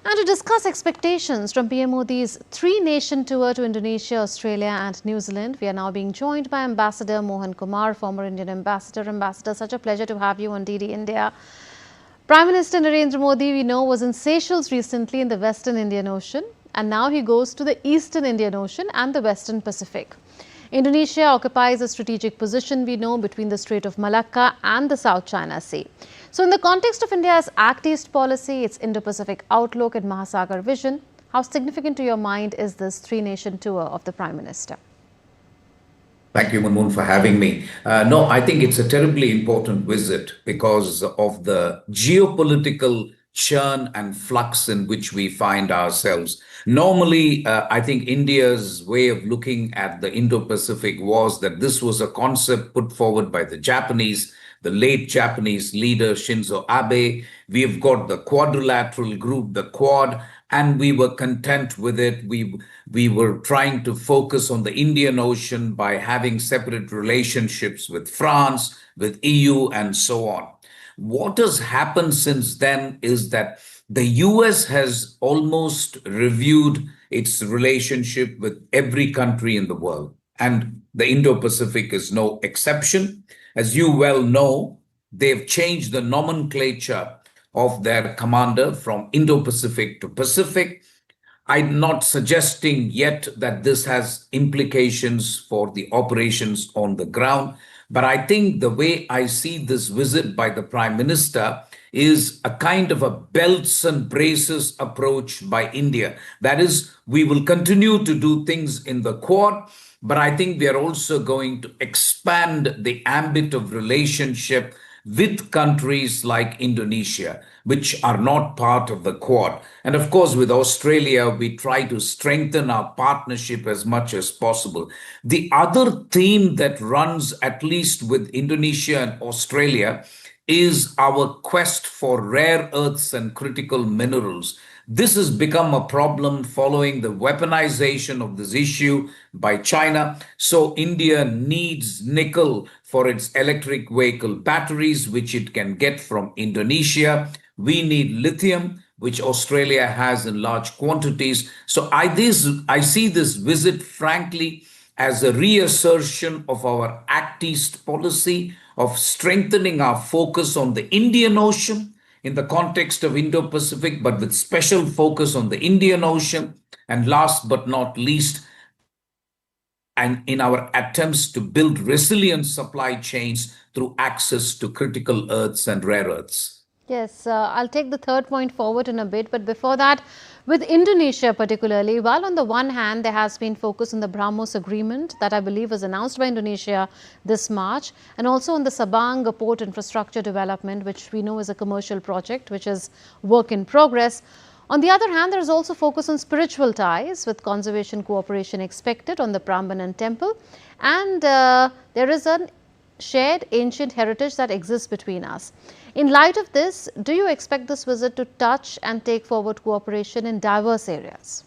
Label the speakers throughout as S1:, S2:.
S1: And to discuss expectations from PM Modi's three-nation tour to Indonesia, Australia and New Zealand, we are now being joined by Ambassador Mohan Kumar, former Indian ambassador. Ambassador, such a pleasure to have you on DD India. Prime Minister Narendra Modi, we know, was in Seychelles recently in the Western Indian Ocean, and now he goes to the Eastern Indian Ocean and the Western Pacific. Indonesia occupies a strategic position, we know, between the Strait of Malacca and the South China Sea. So in the context of India's Act East policy, its Indo-Pacific outlook and Mahasagar vision, how significant to your mind is this three-nation tour of the Prime Minister?
S2: Thank you, Moon, for having me. No, I think it's a terribly important visit because of the geopolitical churn and flux in which we find ourselves. Normally, I think India's way of looking at the Indo-Pacific was that this was a concept put forward by the Japanese, the late Japanese leader Shinzo Abe. We've got the quadrilateral group, the Quad, and we were content with it. We were trying to focus on the Indian Ocean by having separate relationships with France, with EU, and so on. What has happened since then is that the US has almost reviewed its relationship with every country in the world, and the Indo-Pacific is no exception. As you well know, they've changed the nomenclature of their commander from Indo-Pacific to Pacific. I'm not suggesting yet that this has implications for the operations on the ground, but I think the way I see this visit by the Prime Minister is a kind of a belts and braces approach by India. That is, we will continue to do things in the Quad, but I think we are also going to expand the ambit of relationship with countries like Indonesia, which are not part of the Quad. And of course, with Australia, we try to strengthen our partnership as much as possible. The other theme that runs, at least with Indonesia and Australia, is our quest for rare earths and critical minerals. This has become a problem following the weaponization of this issue by China. So India needs nickel for its electric vehicle batteries, which it can get from Indonesia. We need lithium, which Australia has in large quantities. So I see this visit, frankly, as a reassertion of our Act East policy, of strengthening our focus on the Indian Ocean in the context of Indo-Pacific, but with special focus on the Indian Ocean. And last but not least, and in our attempts to build resilient supply chains through access to critical earths and rare earths.
S1: Yes, I'll take the third point forward in a bit, but before that, with Indonesia particularly, while on the one hand there has been focus on the BrahMos agreement that I believe was announced by Indonesia this March, and also on the Sabang port infrastructure development, which we know is a commercial project, which is work in progress. On the other hand, there is also focus on spiritual ties with conservation cooperation expected on the Prambanan temple, and there is a shared ancient heritage that exists between us. In light of this, do you expect this visit to touch and take forward cooperation in diverse areas?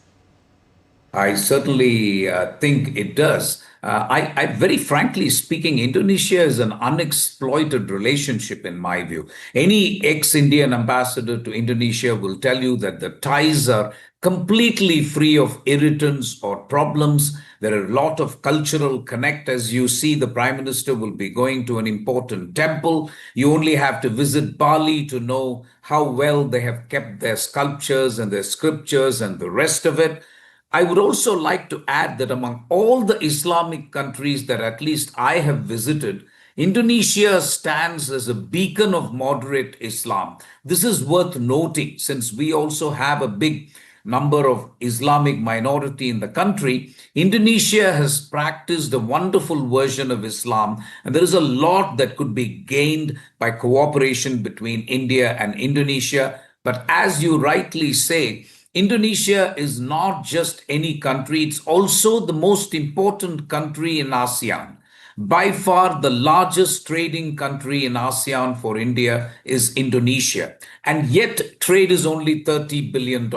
S2: I certainly think it does. I very frankly speaking, Indonesia is an unexploited relationship in my view. Any ex-Indian ambassador to Indonesia will tell you that the ties are completely free of irritants or problems. There are a lot of cultural connect. As you see, the Prime Minister will be going to an important temple. You only have to visit Bali to know how well they have kept their sculptures and their scriptures and the rest of it. I would also like to add that among all the Islamic countries that at least I have visited, Indonesia stands as a beacon of moderate Islam. This is worth noting since we also have a big number of Islamic minority in the country. Indonesia has practiced a wonderful version of Islam, and there is a lot that could be gained by cooperation between India and Indonesia. But as you rightly say, Indonesia is not just any country, it's also the most important country in ASEAN. By far, the largest trading country in ASEAN for India is Indonesia. And yet, trade is only $30 billion.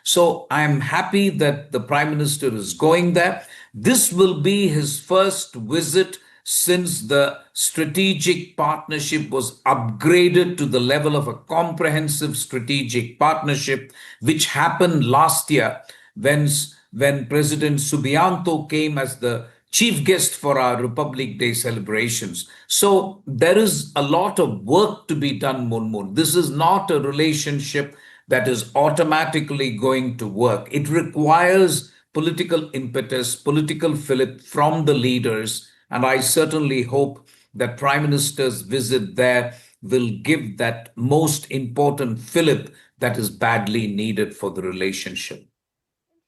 S2: So I'm happy that the Prime Minister is going there. This will be his first visit since the strategic partnership was upgraded to the level of a comprehensive strategic partnership, which happened last year when, when President Subianto came as the chief guest for our Republic Day celebrations. So there is a lot of work to be done, Munmun. This is not a relationship that is automatically going to work. It requires political impetus, political fillip from the leaders. And I certainly hope that Prime Minister's visit there will give that most important fillip that is badly needed for the relationship.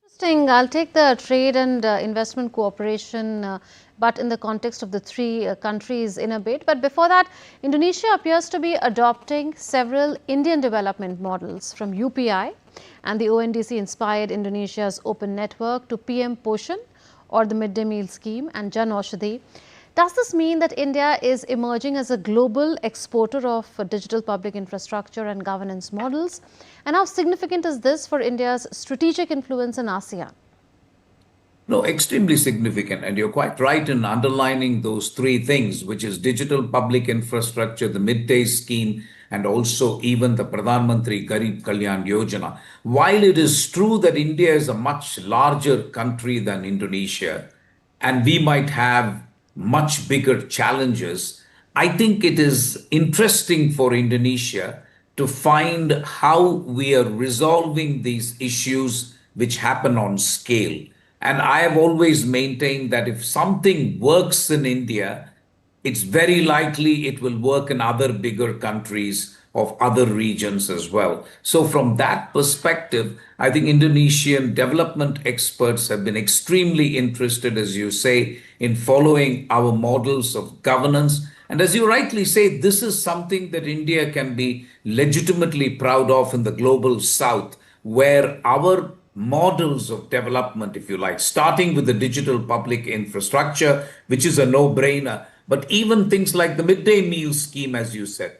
S1: Interesting. I'll take the trade and investment cooperation, but in the context of the three countries in a bit. But before that, Indonesia appears to be adopting several Indian development models from UPI and the ONDC inspired Indonesia's open network to PM Poshan or the midday meal scheme and Jan Aushadhi. Does this mean that India is emerging as a global exporter of digital public infrastructure and governance models? And how significant is this for India's strategic influence in ASEAN?
S2: No, extremely significant. And you're quite right in underlining those three things, which is digital public infrastructure, the midday scheme, and also even the Pradhan Mantri Garib Kalyan Yojana. While it is true that India is a much larger country than Indonesia, and we might have much bigger challenges, I think it is interesting for Indonesia to find how we are resolving these issues which happen on scale. And I have always maintained that if something works in India, it's very likely it will work in other bigger countries of other regions as well. So from that perspective, I think Indonesian development experts have been extremely interested, as you say, in following our models of governance. And as you rightly say, this is something that India can be legitimately proud of in the global south, where our models of development, if you like, starting with the digital public infrastructure, which is a no-brainer, but even things like the midday meal scheme, as you said,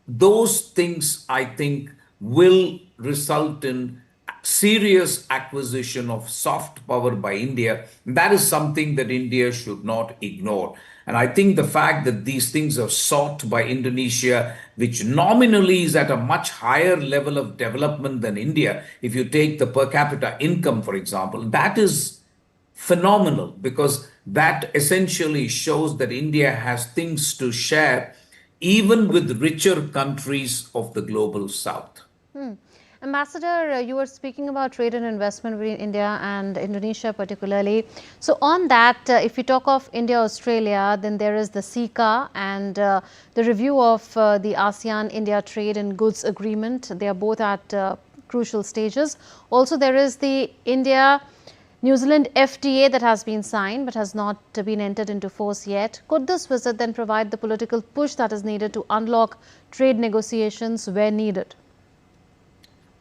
S2: those things I think will result in serious acquisition of soft power by India. That is something that India should not ignore. And I think the fact that these things are sought by Indonesia, which nominally is at a much higher level of development than India, if you take the per capita income, for example, that is phenomenal because that essentially shows that India has things to share even with richer countries of the global south.
S1: Ambassador, you were speaking about trade and investment between India and Indonesia particularly. So on that, if we talk of India-Australia, then there is the SICA and the review of the ASEAN-India Trade and Goods Agreement. They are both at crucial stages. Also, there is the India-New Zealand FTA that has been signed but has not been entered into force yet. Could this visit then provide the political push that is needed to unlock trade negotiations where needed?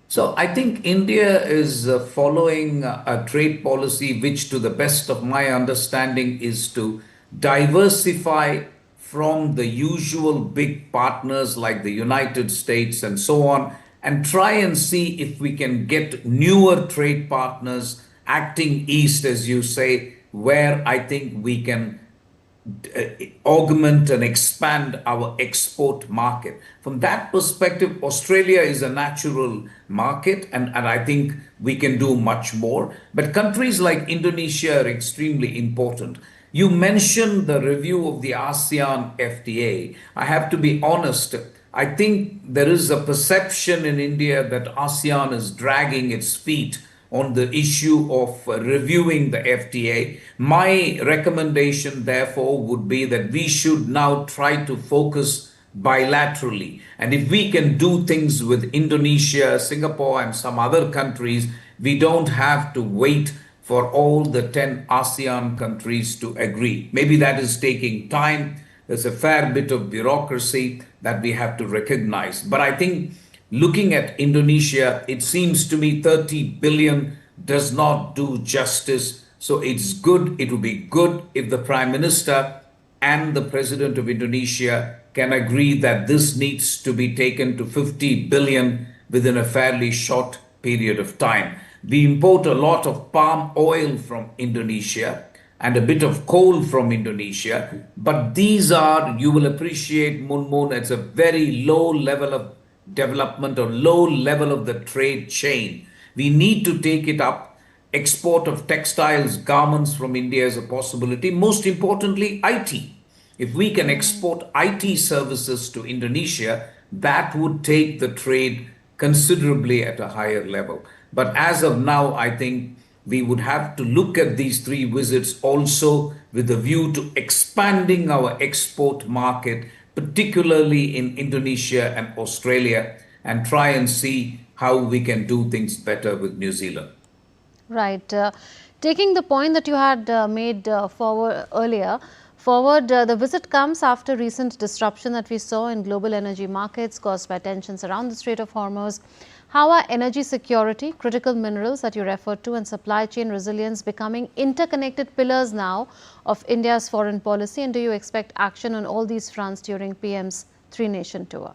S2: So I think India is following a trade policy which, to the best of my understanding, is to diversify from the usual big partners like the United States and so on, and try and see if we can get newer trade partners acting east, as you say, where I think we can augment and expand our export market. From that perspective, Australia is a natural market, and I think we can do much more. But countries like Indonesia are extremely important. You mentioned the review of the ASEAN FTA. I have to be honest, I think there is a perception in India that ASEAN is dragging its feet on the issue of reviewing the FTA. My recommendation, therefore, would be that we should now try to focus bilaterally. And if we can do things with Indonesia, Singapore, and some other countries, we don't have to wait for all the 10 ASEAN countries to agree. Maybe that is taking time. There's a fair bit of bureaucracy that we have to recognize. But I think looking at Indonesia, it seems to me 30 billion does not do justice. So it's good, it would be good if the Prime Minister and the President of Indonesia can agree that this needs to be taken to 50 billion within a fairly short period of time. We import a lot of palm oil from Indonesia. and a bit of coal from Indonesia. But these are, you will appreciate, Moon, it's a very low level of development or low level of the trade chain. We need to take it up. Export of textiles, garments from India is a possibility. Most importantly, IT. If we can export IT services to Indonesia, that would take the trade considerably at a higher level. But as of now, I think we would have to look at these three visits also with a view to expanding our export market, particularly in Indonesia and Australia, and try and see how we can do things better with New Zealand.
S1: Right. Taking the point that you had made forward, the visit comes after recent disruption that we saw in global energy markets caused by tensions around the Strait of Hormuz. How are energy security, critical minerals that you referred to, and supply chain resilience becoming interconnected pillars now of India's foreign policy? And do you expect action on all these fronts during PM's three-nation tour?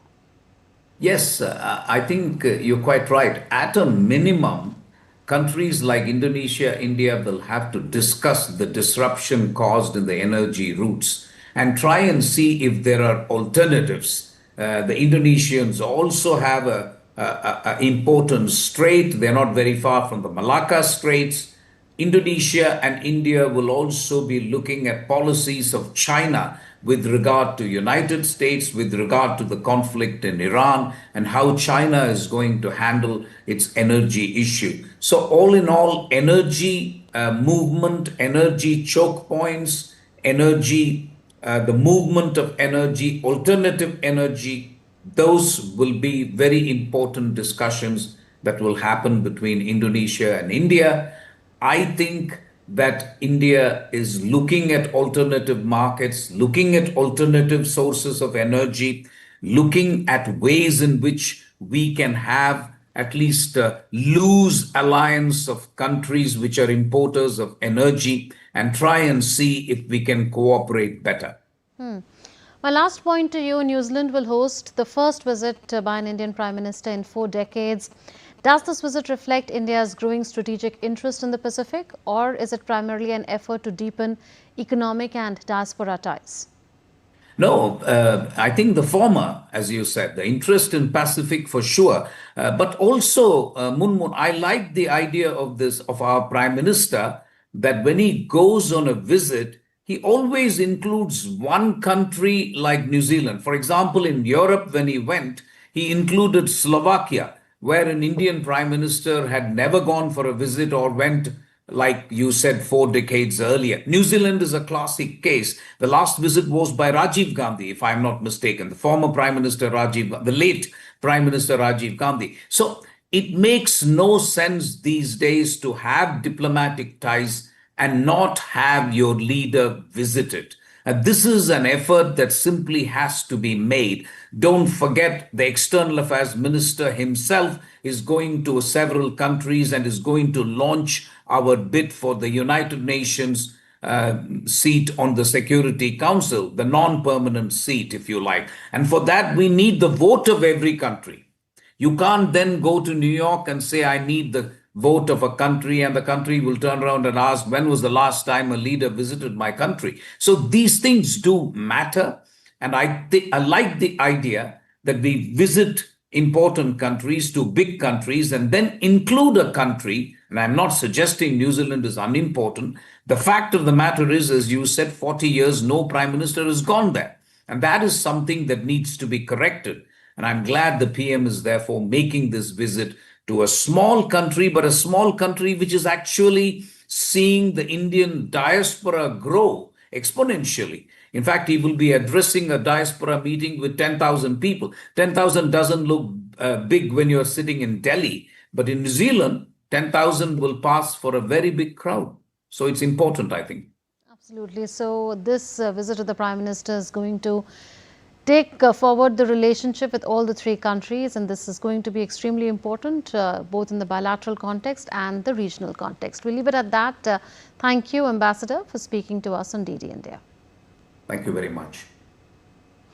S2: Yes, I think you're quite right. At a minimum, countries like Indonesia, India will have to discuss the disruption caused in the energy routes and try and see if there are alternatives. The Indonesians also have a important strait. They're not very far from the Malacca Straits. Indonesia and India will also be looking at policies of China with regard to United States, with regard to the conflict in Iran, and how China is going to handle its energy issue. So all in all, energy movement, energy choke points, the movement of energy, alternative energy, those will be very important discussions that will happen between Indonesia and India. I think that India is looking at alternative markets, looking at alternative sources of energy, looking at ways in which we can have at least a loose alliance of countries which are importers of energy and try and see if we can cooperate better.
S1: My last point to you, New Zealand will host the first visit by an Indian Prime Minister in 4 decades. Does this visit reflect India's growing strategic interest in the Pacific, or is it primarily an effort to deepen economic and diaspora ties?
S2: No, I think the former, as you said, the interest in Pacific for sure. But also, Moon, I like the idea of this, of our Prime Minister, that when he goes on a visit, he always includes one country like New Zealand. For example, in Europe, when he went, he included Slovakia, where an Indian Prime Minister had never gone for a visit or went, like you said, 4 decades earlier. New Zealand is a classic case. The last visit was by Rajiv Gandhi, if I'm not mistaken, the former Prime Minister the late Prime Minister Rajiv Gandhi. So it makes no sense these days to have diplomatic ties and not have your leader visited. This is an effort that simply has to be made. Don't forget, the External Affairs Minister himself is going to several countries and is going to launch our bid for the United Nations seat on the Security Council, the non-permanent seat, if you like. And for that, we need the vote of every country. You can't then go to New York and say, I need the vote of a country, and the country will turn around and ask, when was the last time a leader visited my country? So these things do matter. And I like the idea that we visit important countries to big countries and then include a country. And I'm not suggesting New Zealand is unimportant. The fact of the matter is, as you said, 40 years, no prime minister has gone there. And that is something that needs to be corrected. And I'm glad the PM is therefore making this visit to a small country, but a small country which is actually seeing the Indian diaspora grow exponentially. In fact, he will be addressing a diaspora meeting with 10,000 people. 10,000 doesn't look big when you're sitting in Delhi, but in New Zealand, 10,000 will pass for a very big crowd. So it's important, I think.
S1: Absolutely. So this visit of the Prime Minister is going to take forward the relationship with all the 3 countries, and this is going to be extremely important both in the bilateral context and the regional context. We'll leave it at that. Thank you, Ambassador, for speaking to us on DD India.
S2: Thank you very much.